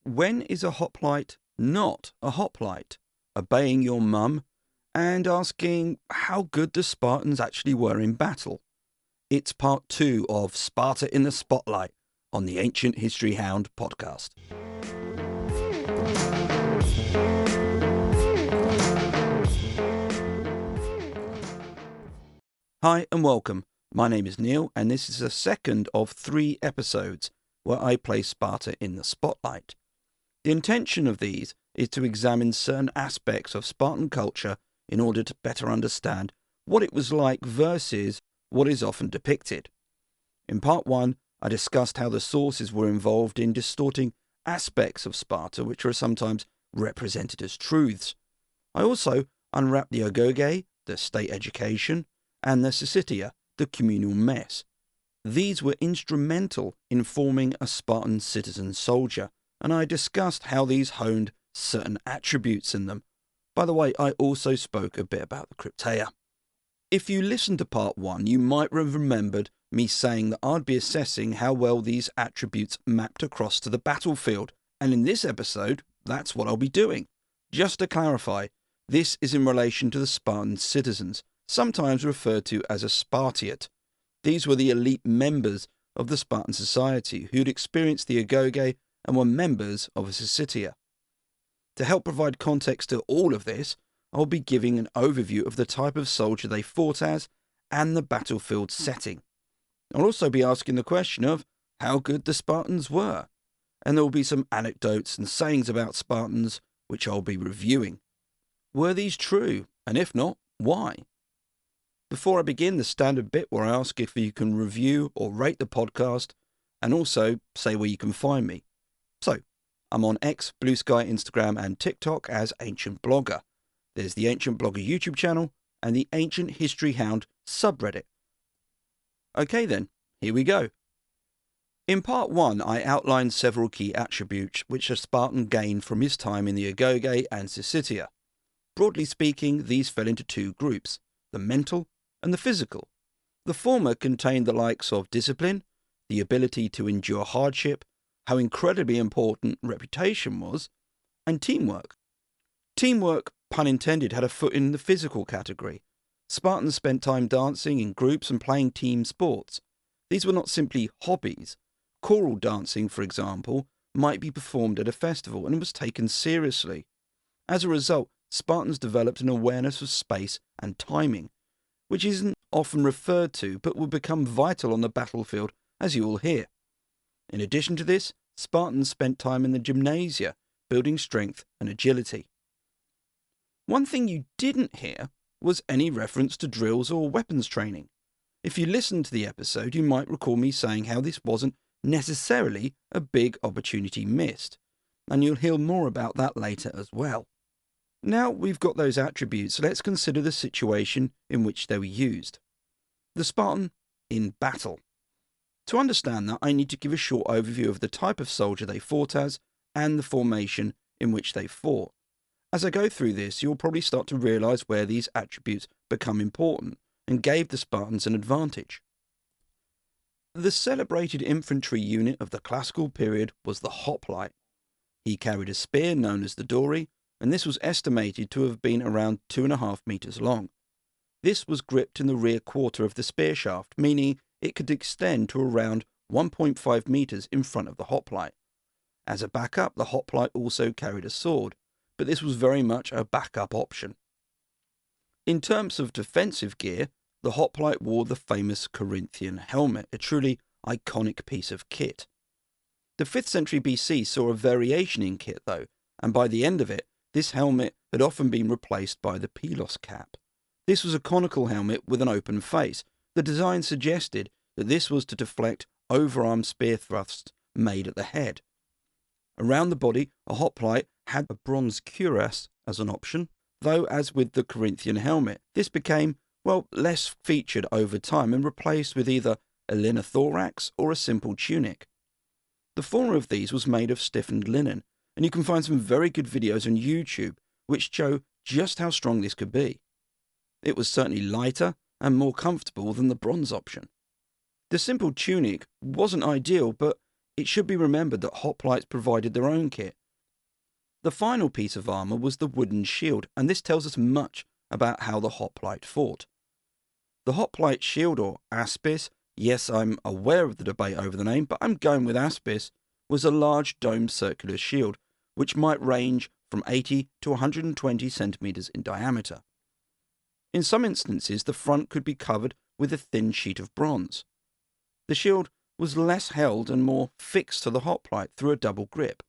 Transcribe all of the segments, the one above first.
When is a hoplite not a hoplite? Obeying your mum and asking how good the Spartans actually were in battle. It's part 2 of Sparta in the Spotlight on the Ancient History Hound podcast. Hi and welcome. My name is Neil and this is the second of 3 episodes where I place Sparta in the spotlight. The intention of these is to examine certain aspects of Spartan culture in order to better understand what it was like versus what is often depicted. In part 1, I discussed how the sources were involved in distorting aspects of Sparta which are sometimes represented as truths. I also unwrapped the agoge, the state education, and the syssitia, the communal mess. These were instrumental in forming a Spartan citizen soldier, and I discussed how these honed certain attributes in them. By the way, I also spoke a bit about the crypteia. If you listened to part 1, you might have remembered me saying that I'd be assessing how well these attributes mapped across to the battlefield, and in this episode, that's what I'll be doing. Just to clarify, this is in relation to the Spartan citizens, sometimes referred to as a Spartiate. These were the elite members of the Spartan society who'd experienced the agoge and were members of a syssitia. To help provide context to all of this, I'll be giving an overview of the type of soldier they fought as and the battlefield setting. I'll also be asking the question of how good the Spartans were, and there will be some anecdotes and sayings about Spartans which I'll be reviewing. Were these true? And if not, why? Before I begin, the standard bit where I ask if you can review or rate the podcast and also say where you can find me. So, I'm on X, Blue Sky, Instagram and TikTok as Ancient Blogger. There's the Ancient Blogger YouTube channel and the Ancient History Hound subreddit. Okay then, here we go. In part 1, I outlined several key attributes which a Spartan gained from his time in the agoge and syssitia. Broadly speaking, these fell into 2 groups, the mental and the physical. The former contained the likes of discipline, the ability to endure hardship, how incredibly important reputation was, and teamwork. Teamwork, pun intended, had a foot in the physical category. Spartans spent time dancing in groups and playing team sports. These were not simply hobbies. Choral dancing, for example, might be performed at a festival and was taken seriously. As a result, Spartans developed an awareness of space and timing, which isn't often referred to but will become vital on the battlefield, as you will hear. In addition to this, Spartans spent time in the gymnasia, building strength and agility. One thing you didn't hear was any reference to drills or weapons training. If you listened to the episode, you might recall me saying how this wasn't necessarily a big opportunity missed, and you'll hear more about that later as well. Now we've got those attributes, let's consider the situation in which they were used. The Spartan in battle. To understand that, I need to give a short overview of the type of soldier they fought as and the formation in which they fought. As I go through this, you'll probably start to realise where these attributes become important and gave the Spartans an advantage. The celebrated infantry unit of the classical period was the hoplite. He carried a spear known as the dory, and this was estimated to have been around 2.5 meters long. This was gripped in the rear quarter of the spear shaft, meaning it could extend to around 1.5 meters in front of the hoplite. As a backup, the hoplite also carried a sword, but this was very much a backup option. In terms of defensive gear, the hoplite wore the famous Corinthian helmet, a truly iconic piece of kit. The 5th century BC saw a variation in kit though, and by the end of it, this helmet had often been replaced by the pilos cap. This was a conical helmet with an open face. The design suggested that this was to deflect overarm spear thrusts made at the head. Around the body, a hoplite had a bronze cuirass as an option, though as with the Corinthian helmet, this became, less featured over time and replaced with either a linothorax or a simple tunic. The former of these was made of stiffened linen, and you can find some very good videos on YouTube which show just how strong this could be. It was certainly lighter and more comfortable than the bronze option. The simple tunic wasn't ideal, but it should be remembered that hoplites provided their own kit. The final piece of armour was the wooden shield, and this tells us much about how the hoplite fought. The hoplite shield, or aspis, yes, I'm aware of the debate over the name, but I'm going with aspis, was a large domed circular shield, which might range from 80 to 120 centimetres in diameter. In some instances, the front could be covered with a thin sheet of bronze. The shield was less held and more fixed to the hoplite through a double grip.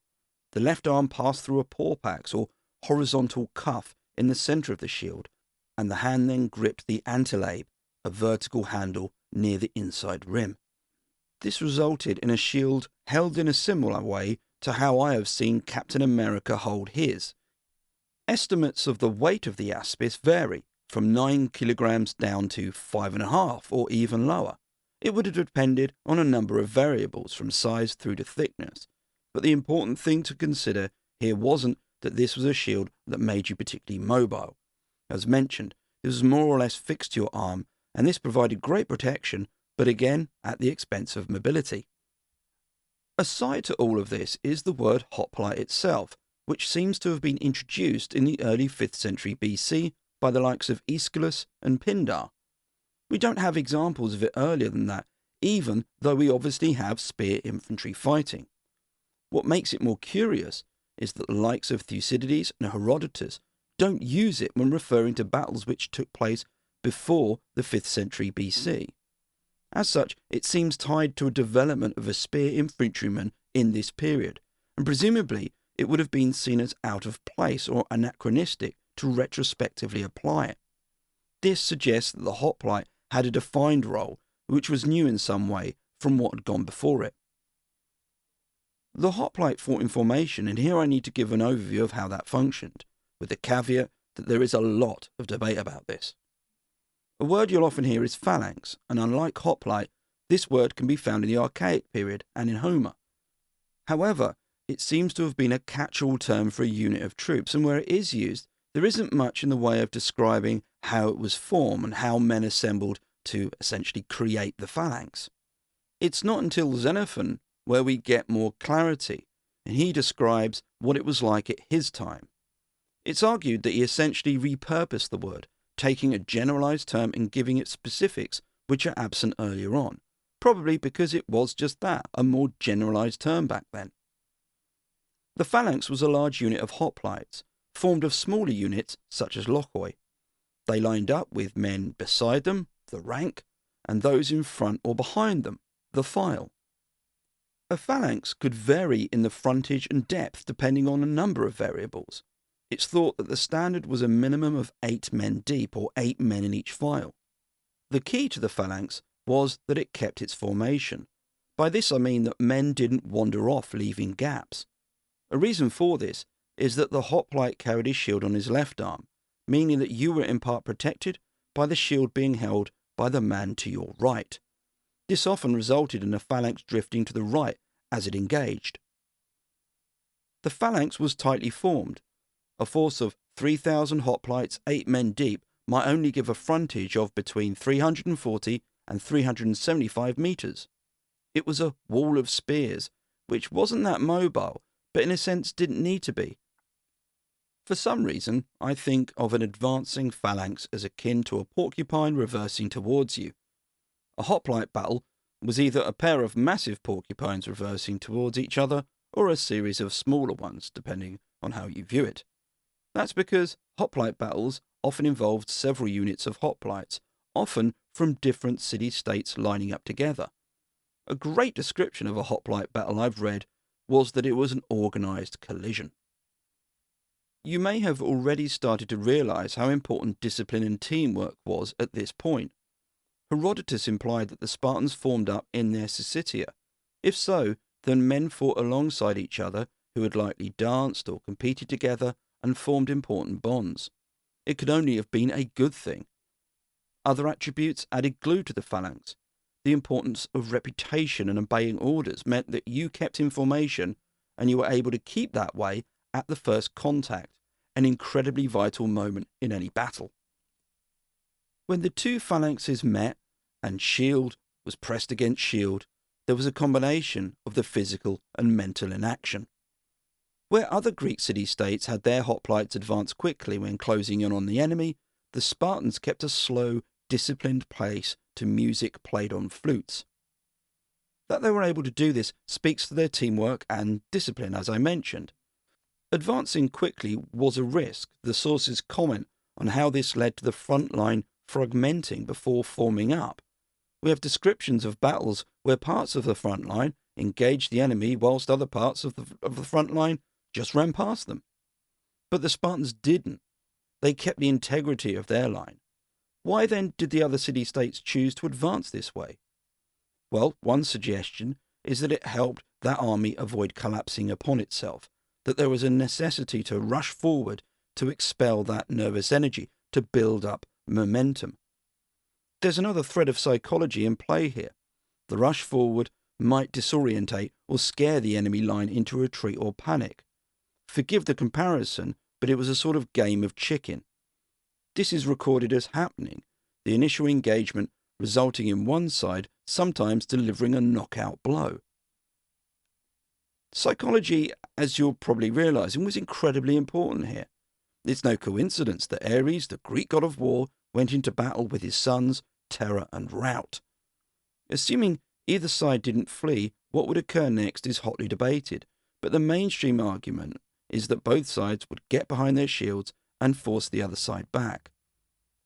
The left arm passed through a porpax, or horizontal cuff, in the centre of the shield, and the hand then gripped the antilabe, a vertical handle near the inside rim. This resulted in a shield held in a similar way to how I have seen Captain America hold his. Estimates of the weight of the aspis vary, from 9 kilograms down to 5.5 or even lower. It would have depended on a number of variables, from size through to thickness. But the important thing to consider here wasn't that this was a shield that made you particularly mobile. As mentioned, it was more or less fixed to your arm, and this provided great protection, but again at the expense of mobility. Aside to all of this is the word hoplite itself, which seems to have been introduced in the early 5th century BC by the likes of Aeschylus and Pindar. We don't have examples of it earlier than that, even though we obviously have spear infantry fighting. What makes it more curious is that the likes of Thucydides and Herodotus don't use it when referring to battles which took place before the 5th century BC. As such, it seems tied to a development of a spear infantryman in this period, and presumably it would have been seen as out of place or anachronistic to retrospectively apply it. This suggests that the hoplite had a defined role, which was new in some way from what had gone before it. The hoplite fought in formation, and here I need to give an overview of how that functioned, with the caveat that there is a lot of debate about this. A word you'll often hear is phalanx, and unlike hoplite, this word can be found in the archaic period and in Homer. However, it seems to have been a catch-all term for a unit of troops, and where it is used, there isn't much in the way of describing how it was formed and how men assembled to essentially create the phalanx. It's not until Xenophon where we get more clarity, and he describes what it was like at his time. It's argued that he essentially repurposed the word, taking a generalized term and giving it specifics which are absent earlier on, probably because it was just that, a more generalized term back then. The phalanx was a large unit of hoplites, formed of smaller units such as lochoi. They lined up with men beside them, the rank, and those in front or behind them, the file. A phalanx could vary in the frontage and depth depending on a number of variables. It's thought that the standard was a minimum of 8 men deep, or 8 men in each file. The key to the phalanx was that it kept its formation. By this I mean that men didn't wander off, leaving gaps. A reason for this is that the hoplite carried his shield on his left arm, meaning that you were in part protected by the shield being held by the man to your right. This often resulted in a phalanx drifting to the right as it engaged. The phalanx was tightly formed. A force of 3,000 hoplites, 8 men deep, might only give a frontage of between 340 and 375 metres. It was a wall of spears, which wasn't that mobile, but in a sense didn't need to be. For some reason, I think of an advancing phalanx as akin to a porcupine reversing towards you. A hoplite battle was either a pair of massive porcupines reversing towards each other, or a series of smaller ones, depending on how you view it. That's because hoplite battles often involved several units of hoplites, often from different city-states lining up together. A great description of a hoplite battle I've read was that it was an organised collision. You may have already started to realise how important discipline and teamwork was at this point. Herodotus implied that the Spartans formed up in their syssitia. If so, then men fought alongside each other who had likely danced or competed together and formed important bonds. It could only have been a good thing. Other attributes added glue to the phalanx. The importance of reputation and obeying orders meant that you kept in formation, and you were able to keep that way at the first contact, an incredibly vital moment in any battle. When the two phalanxes met, and shield was pressed against shield, there was a combination of the physical and mental inaction. Where other Greek city-states had their hoplites advance quickly when closing in on the enemy, the Spartans kept a slow, disciplined pace to music played on flutes. That they were able to do this speaks to their teamwork and discipline, as I mentioned. Advancing quickly was a risk. The sources comment on how this led to the front line fragmenting before forming up. We have descriptions of battles where parts of the front line engaged the enemy whilst other parts of the front line just ran past them. But the Spartans didn't. They kept the integrity of their line. Why then did the other city-states choose to advance this way? Well, one suggestion is that it helped that army avoid collapsing upon itself, that there was a necessity to rush forward to expel that nervous energy, to build up momentum. There's another thread of psychology in play here. The rush forward might disorientate or scare the enemy line into retreat or panic. Forgive the comparison, but it was a sort of game of chicken. This is recorded as happening, the initial engagement resulting in one side sometimes delivering a knockout blow. Psychology, as you're probably realizing, was incredibly important here. It's no coincidence that Ares, the Greek god of war, went into battle with his sons, terror and rout. Assuming either side didn't flee, what would occur next is hotly debated, but the mainstream argument is that both sides would get behind their shields and force the other side back.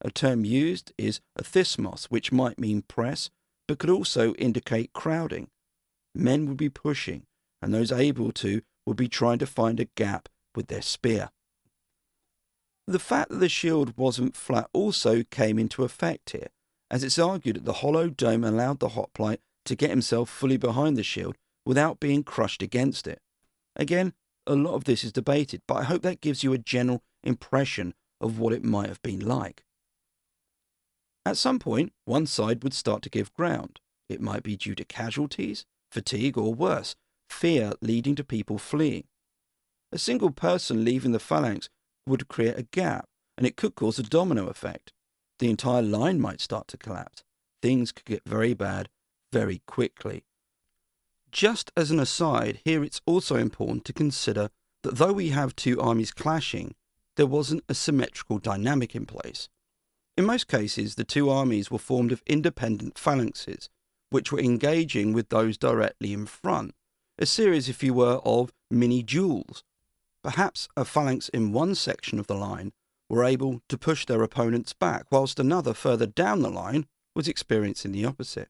A term used is athismos, which might mean press, but could also indicate crowding. Men would be pushing, and those able to would be trying to find a gap with their spear. The fact that the shield wasn't flat also came into effect here, as it's argued that the hollow dome allowed the hoplite to get himself fully behind the shield without being crushed against it. Again, a lot of this is debated, but I hope that gives you a general impression of what it might have been like. At some point, one side would start to give ground. It might be due to casualties, fatigue, or worse, fear leading to people fleeing. A single person leaving the phalanx would create a gap, and it could cause a domino effect. The entire line might start to collapse. Things could get very bad very quickly. Just as an aside, here it's also important to consider that though we have two armies clashing, there wasn't a symmetrical dynamic in place. In most cases, the two armies were formed of independent phalanxes, which were engaging with those directly in front, a series, if you were, of mini-duels. Perhaps a phalanx in one section of the line were able to push their opponents back, whilst another further down the line was experiencing the opposite.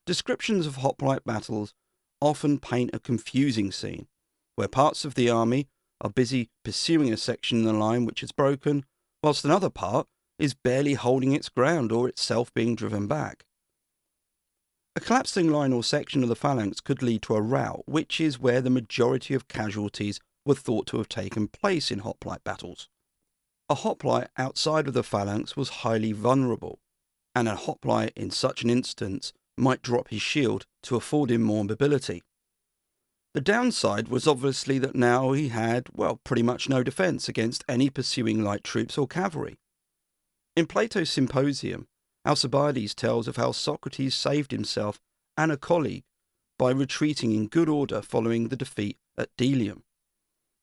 Descriptions of hoplite battles often paint a confusing scene, where parts of the army are busy pursuing a section in the line which is broken, whilst another part is barely holding its ground or itself being driven back. A collapsing line or section of the phalanx could lead to a rout, which is where the majority of casualties were thought to have taken place in hoplite battles. A hoplite outside of the phalanx was highly vulnerable, and a hoplite in such an instance might drop his shield to afford him more mobility. The downside was obviously that now he had, pretty much no defence against any pursuing light troops or cavalry. In Plato's Symposium, Alcibiades tells of how Socrates saved himself and a colleague by retreating in good order following the defeat at Delium.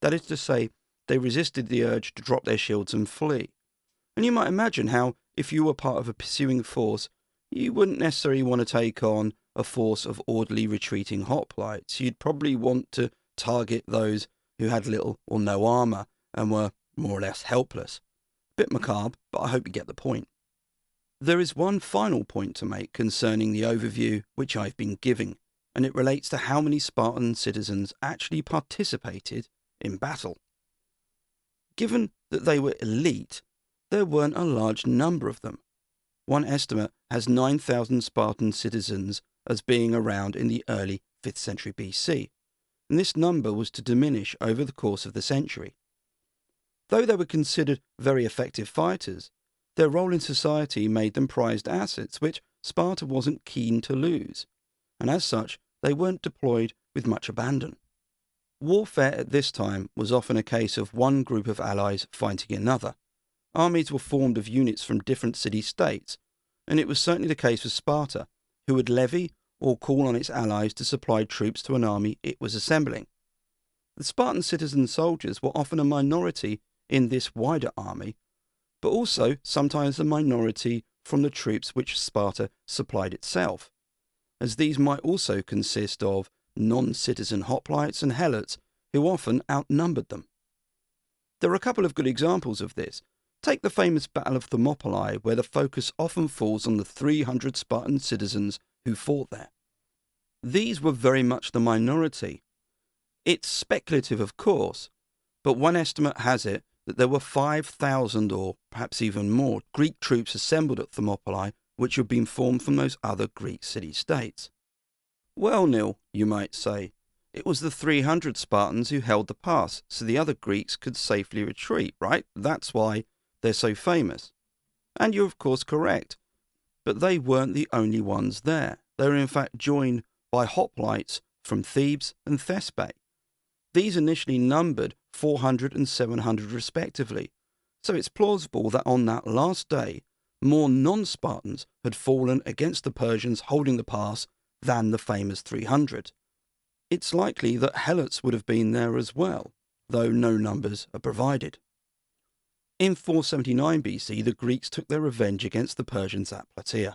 That is to say, they resisted the urge to drop their shields and flee. And you might imagine how, if you were part of a pursuing force, you wouldn't necessarily want to take on a force of orderly retreating hoplites. You'd probably want to target those who had little or no armour and were more or less helpless. Bit macabre, but I hope you get the point. There is one final point to make concerning the overview which I've been giving, and it relates to how many Spartan citizens actually participated in battle. Given that they were elite, there weren't a large number of them. One estimate has 9,000 Spartan citizens as being around in the early 5th century BC, and this number was to diminish over the course of the century. Though they were considered very effective fighters, their role in society made them prized assets which Sparta wasn't keen to lose, and as such they weren't deployed with much abandon. Warfare at this time was often a case of one group of allies fighting another. Armies were formed of units from different city-states, and it was certainly the case with Sparta, who would levy or call on its allies to supply troops to an army it was assembling. The Spartan citizen soldiers were often a minority in this wider army, but also sometimes a minority from the troops which Sparta supplied itself, as these might also consist of non-citizen hoplites and helots who often outnumbered them. There are a couple of good examples of this. Take the famous Battle of Thermopylae, where the focus often falls on the 300 Spartan citizens who fought there. These were very much the minority. It's speculative, of course, but one estimate has it that there were 5,000 or perhaps even more Greek troops assembled at Thermopylae which had been formed from those other Greek city-states. Well, Neil, you might say, it was the 300 Spartans who held the pass, so the other Greeks could safely retreat, right? That's why they're so famous. And you're of course correct, but they weren't the only ones there. They were in fact joined by hoplites from Thebes and Thespae. These initially numbered 400 and 700 respectively, so it's plausible that on that last day, more non-Spartans had fallen against the Persians holding the pass than the famous 300. It's likely that helots would have been there as well, though no numbers are provided. In 479 BC, the Greeks took their revenge against the Persians at Plataea.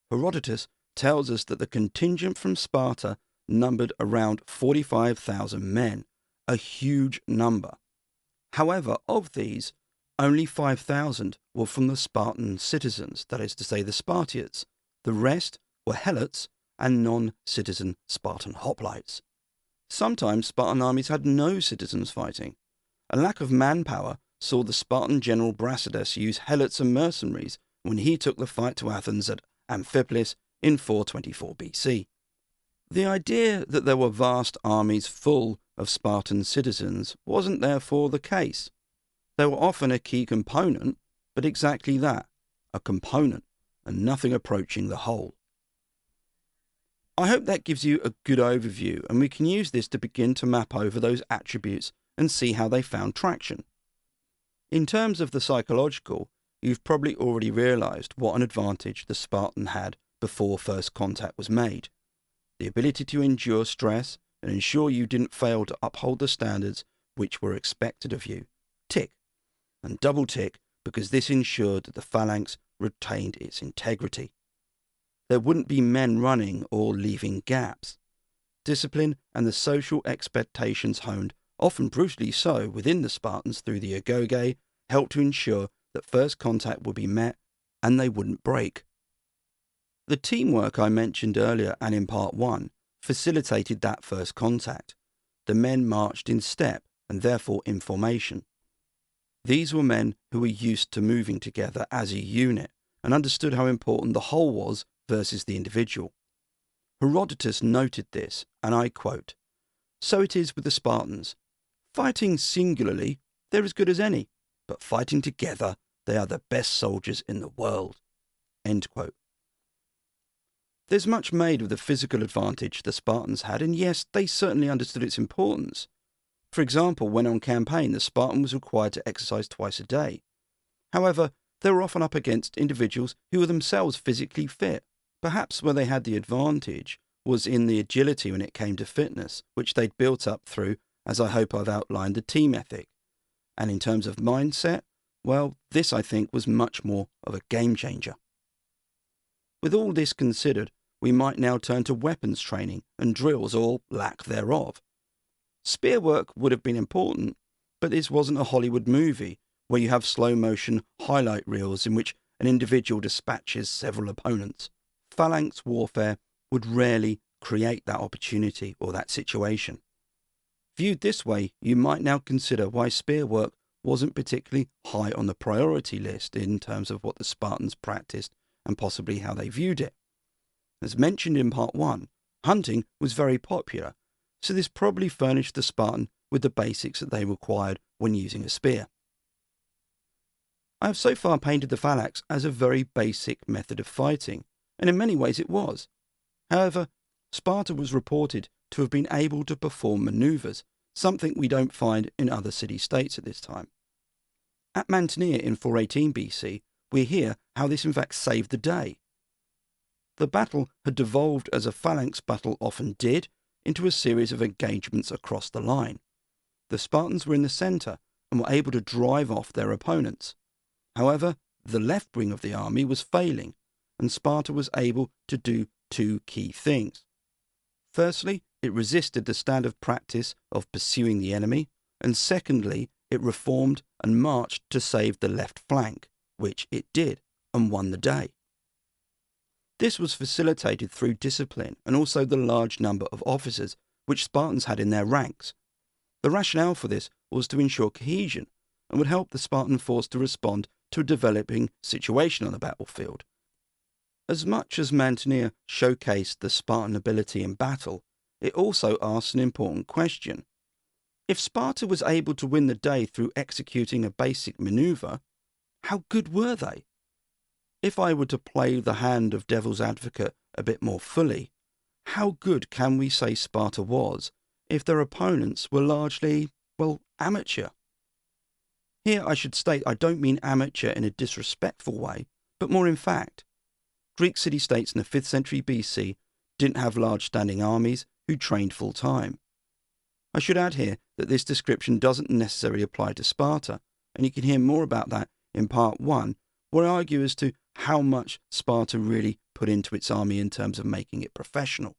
Herodotus tells us that the contingent from Sparta numbered around 45,000 men, a huge number. However, of these, only 5,000 were from the Spartan citizens, that is to say the Spartiates. The rest were helots and non-citizen Spartan hoplites. Sometimes Spartan armies had no citizens fighting. A lack of manpower saw the Spartan general Brasidas use helots and mercenaries when he took the fight to Athens at Amphipolis in 424 BC. The idea that there were vast armies full of Spartan citizens wasn't therefore the case. They were often a key component, but exactly that, a component, and nothing approaching the whole. I hope that gives you a good overview, and we can use this to begin to map over those attributes and see how they found traction. In terms of the psychological, you've probably already realised what an advantage the Spartan had before first contact was made. The ability to endure stress and ensure you didn't fail to uphold the standards which were expected of you. Tick. And double tick, because this ensured that the phalanx retained its integrity. There wouldn't be men running or leaving gaps. Discipline and the social expectations honed, often brutally so, within the Spartans through the agoge, helped to ensure that first contact would be met and they wouldn't break. The teamwork I mentioned earlier and in part 1 facilitated that first contact. The men marched in step and therefore in formation. These were men who were used to moving together as a unit and understood how important the whole was versus the individual. Herodotus noted this, and I quote, "So it is with the Spartans. Fighting singularly, they're as good as any, but fighting together, they are the best soldiers in the world." End quote. There's much made of the physical advantage the Spartans had, and yes, they certainly understood its importance. For example, when on campaign, the Spartan was required to exercise twice a day. However, they were often up against individuals who were themselves physically fit. Perhaps where they had the advantage was in the agility when it came to fitness, which they'd built up through, as I hope I've outlined, the team ethic. And in terms of mindset, well, this I think was much more of a game changer. With all this considered, we might now turn to weapons training and drills, or lack thereof. Spear work would have been important, but this wasn't a Hollywood movie where you have slow-motion highlight reels in which an individual dispatches several opponents. Phalanx warfare would rarely create that opportunity or that situation. Viewed this way, you might now consider why spear work wasn't particularly high on the priority list in terms of what the Spartans practiced and possibly how they viewed it. As mentioned in part 1, hunting was very popular, so this probably furnished the Spartan with the basics that they required when using a spear. I have so far painted the phalanx as a very basic method of fighting, and in many ways it was. However, Sparta was reported to have been able to perform manoeuvres, something we don't find in other city-states at this time. At Mantinea in 418 BC, we hear how this in fact saved the day. the battle had devolved, as a phalanx battle often did, into a series of engagements across the line. The Spartans were in the centre and were able to drive off their opponents. However, the left wing of the army was failing, and Sparta was able to do two key things. Firstly, it resisted the standard practice of pursuing the enemy, and secondly, it reformed and marched to save the left flank, which it did, and won the day. This was facilitated through discipline and also the large number of officers which Spartans had in their ranks. The rationale for this was to ensure cohesion and would help the Spartan force to respond to a developing situation on the battlefield. As much as Mantinea showcased the Spartan ability in battle, it also asked an important question. If Sparta was able to win the day through executing a basic maneuver, how good were they? If I were to play the hand of devil's advocate a bit more fully, how good can we say Sparta was if their opponents were largely, amateur? Here I should state I don't mean amateur in a disrespectful way, but more in fact. Greek city-states in the 5th century BC didn't have large standing armies who trained full-time. I should add here that this description doesn't necessarily apply to Sparta, and you can hear more about that in part 1, where I argue as to how much Sparta really put into its army in terms of making it professional.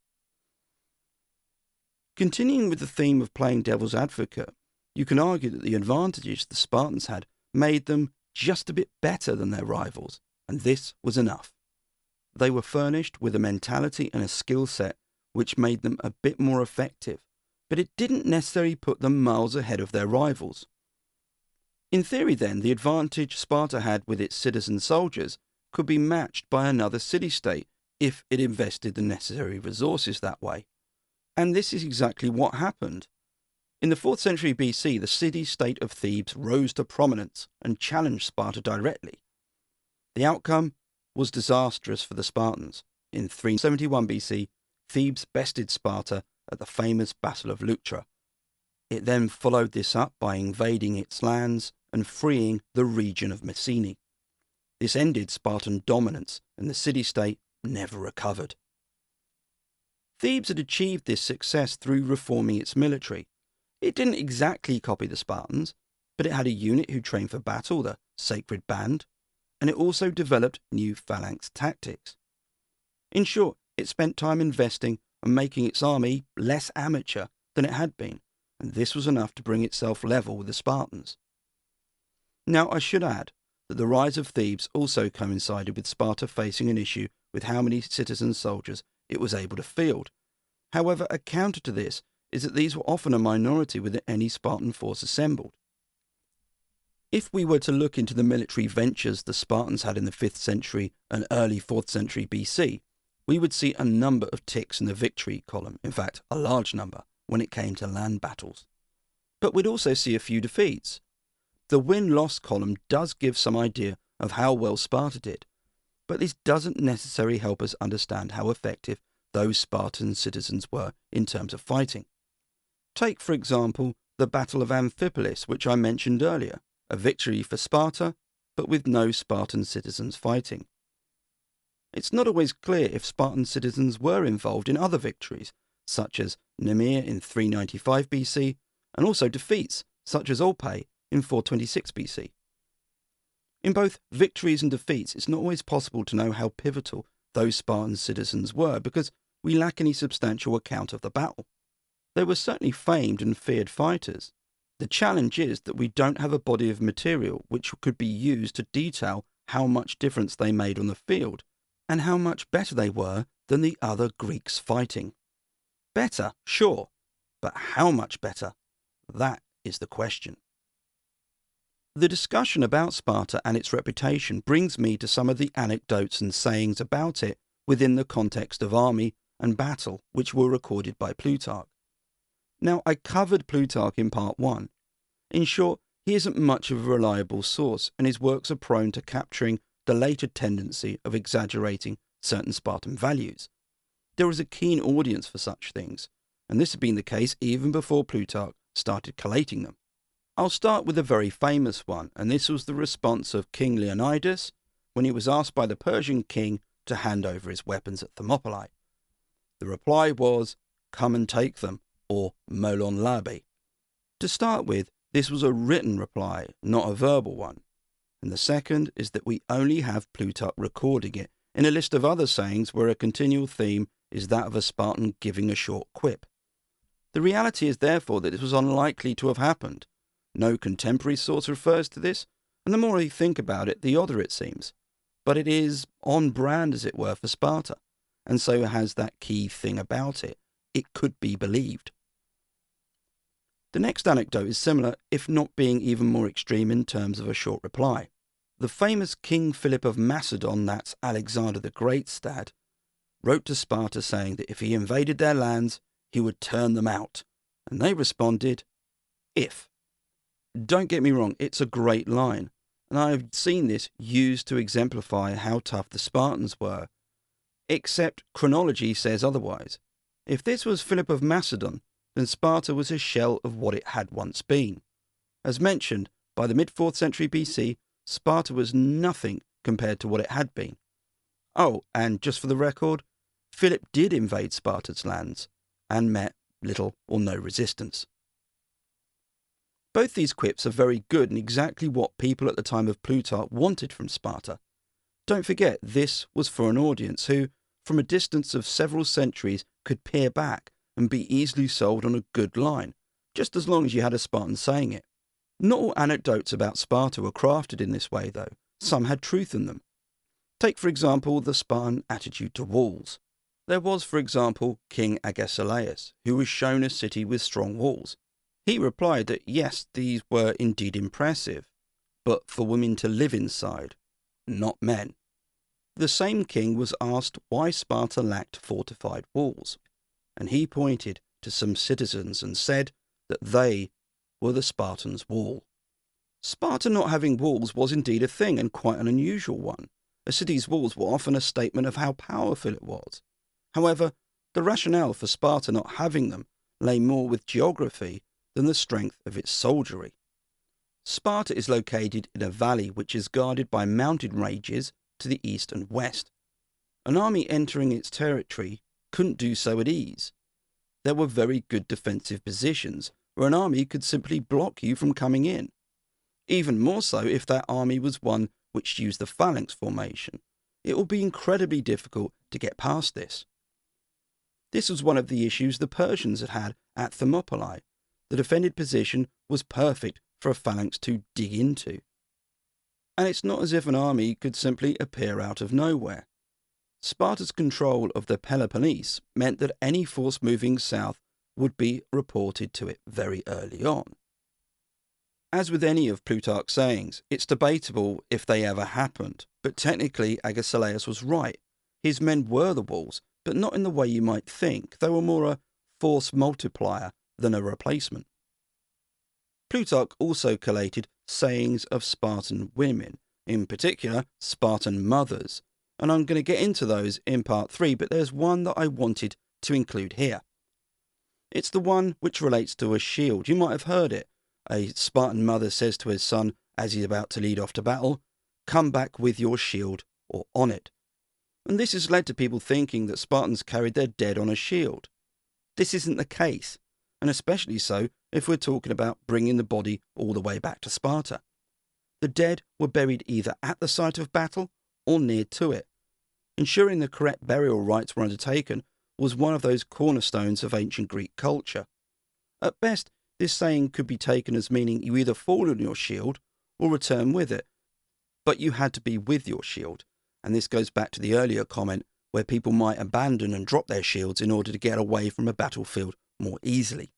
Continuing with the theme of playing devil's advocate, you can argue that the advantages the Spartans had made them just a bit better than their rivals, and this was enough. They were furnished with a mentality and a skill set which made them a bit more effective, but it didn't necessarily put them miles ahead of their rivals. In theory then, the advantage Sparta had with its citizen soldiers could be matched by another city-state if it invested the necessary resources that way. And this is exactly what happened. In the 4th century BC, the city-state of Thebes rose to prominence and challenged Sparta directly. The outcome was disastrous for the Spartans. In 371 BC, Thebes bested Sparta at the famous Battle of Leuctra. It then followed this up by invading its lands and freeing the region of Messene. This ended Spartan dominance, and the city-state never recovered. Thebes had achieved this success through reforming its military. It didn't exactly copy the Spartans, but it had a unit who trained for battle, the Sacred Band, and it also developed new phalanx tactics. In short, it spent time investing and making its army less amateur than it had been, and this was enough to bring itself level with the Spartans. Now, I should add that the rise of Thebes also coincided with Sparta facing an issue with how many citizen soldiers it was able to field. However, a counter to this is that these were often a minority within any Spartan force assembled. If we were to look into the military ventures the Spartans had in the 5th century and early 4th century BC, we would see a number of ticks in the victory column, in fact a large number, when it came to land battles. But we'd also see a few defeats. The win-loss column does give some idea of how well Sparta did, but this doesn't necessarily help us understand how effective those Spartan citizens were in terms of fighting. Take, for example, the Battle of Amphipolis, which I mentioned earlier, a victory for Sparta, but with no Spartan citizens fighting. It's not always clear if Spartan citizens were involved in other victories, such as Nemea in 395 BC, and also defeats, such as Olpae in 426 BC. In both victories and defeats, it's not always possible to know how pivotal those Spartan citizens were, because we lack any substantial account of the battle. They were certainly famed and feared fighters. The challenge is that we don't have a body of material which could be used to detail how much difference they made on the field, and how much better they were than the other Greeks fighting. Better, sure, but how much better? That is the question. The discussion about Sparta and its reputation brings me to some of the anecdotes and sayings about it within the context of army and battle which were recorded by Plutarch. Now, I covered Plutarch in part 1. In short, he isn't much of a reliable source, and his works are prone to capturing the later tendency of exaggerating certain Spartan values. There was a keen audience for such things, and this had been the case even before Plutarch started collating them. I'll start with a very famous one, and this was the response of King Leonidas when he was asked by the Persian king to hand over his weapons at Thermopylae. The reply was, "Come and take them," or molon labe. To start with, this was a written reply, not a verbal one. And the second is that we only have Plutarch recording it in a list of other sayings where a continual theme is that of a Spartan giving a short quip. The reality is therefore that this was unlikely to have happened. No contemporary source refers to this, and the more you think about it, the odder it seems. But it is on brand, as it were, for Sparta, and so it has that key thing about it. It could be believed. The next anecdote is similar, if not being even more extreme in terms of a short reply. The famous King Philip of Macedon, that's Alexander the Great's dad, wrote to Sparta saying that if he invaded their lands, he would turn them out. And they responded, "If." Don't get me wrong, it's a great line, and I've seen this used to exemplify how tough the Spartans were. Except chronology says otherwise. If this was Philip of Macedon, then Sparta was a shell of what it had once been. As mentioned, by the mid-4th century BC, Sparta was nothing compared to what it had been. Oh, and just for the record, Philip did invade Sparta's lands, and met little or no resistance. Both these quips are very good and exactly what people at the time of Plutarch wanted from Sparta. Don't forget, this was for an audience who, from a distance of several centuries, could peer back and be easily sold on a good line, just as long as you had a Spartan saying it. Not all anecdotes about Sparta were crafted in this way, though. Some had truth in them. Take, for example, the Spartan attitude to walls. There was, for example, King Agesilaus, who was shown a city with strong walls. He replied that yes, these were indeed impressive, but for women to live inside, not men. The same king was asked why Sparta lacked fortified walls, and he pointed to some citizens and said that they were the Spartans' wall. Sparta not having walls was indeed a thing, and quite an unusual one. A city's walls were often a statement of how powerful it was. However, the rationale for Sparta not having them lay more with geography than the strength of its soldiery. Sparta is located in a valley which is guarded by mountain ranges to the east and west. An army entering its territory couldn't do so at ease. There were very good defensive positions where an army could simply block you from coming in. Even more so if that army was one which used the phalanx formation. It would be incredibly difficult to get past this. This was one of the issues the Persians had had at Thermopylae. The defended position was perfect for a phalanx to dig into. And it's not as if an army could simply appear out of nowhere. Sparta's control of the Peloponnese meant that any force moving south would be reported to it very early on. As with any of Plutarch's sayings, it's debatable if they ever happened, but technically Agesilaus was right. His men were the walls, but not in the way you might think. They were more a force multiplier than a replacement. Plutarch also collated sayings of Spartan women, in particular Spartan mothers, and I'm going to get into those in part 3, but there's one that I wanted to include here. It's the one which relates to a shield. You might have heard it. A Spartan mother says to his son as he's about to lead off to battle, "Come back with your shield or on it." And this has led to people thinking that Spartans carried their dead on a shield. This isn't the case, and especially so if we're talking about bringing the body all the way back to Sparta. The dead were buried either at the site of battle or near to it. Ensuring the correct burial rites were undertaken was one of those cornerstones of ancient Greek culture. At best, this saying could be taken as meaning you either fall on your shield or return with it, but you had to be with your shield, and this goes back to the earlier comment where people might abandon and drop their shields in order to get away from a battlefield more easily.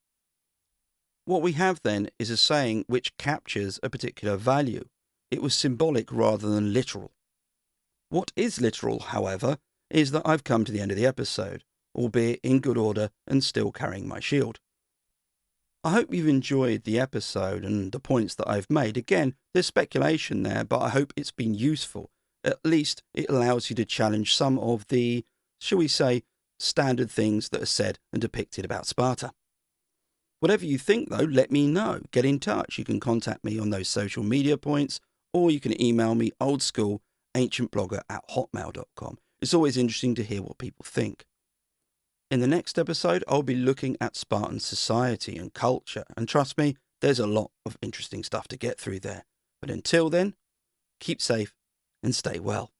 What we have then is a saying which captures a particular value. It was symbolic rather than literal. What is literal, however, is that I've come to the end of the episode, albeit in good order and still carrying my shield. I hope you've enjoyed the episode and the points that I've made. Again, there's speculation there, but I hope it's been useful. At least it allows you to challenge some of the, shall we say, standard things that are said and depicted about Sparta. Whatever you think, though, let me know. Get in touch. You can contact me on those social media points, or you can email me oldschool ancientblogger@hotmail.com. It's always interesting to hear what people think. In the next episode, I'll be looking at Spartan society and culture, and trust me, there's a lot of interesting stuff to get through there. But until then, keep safe and stay well.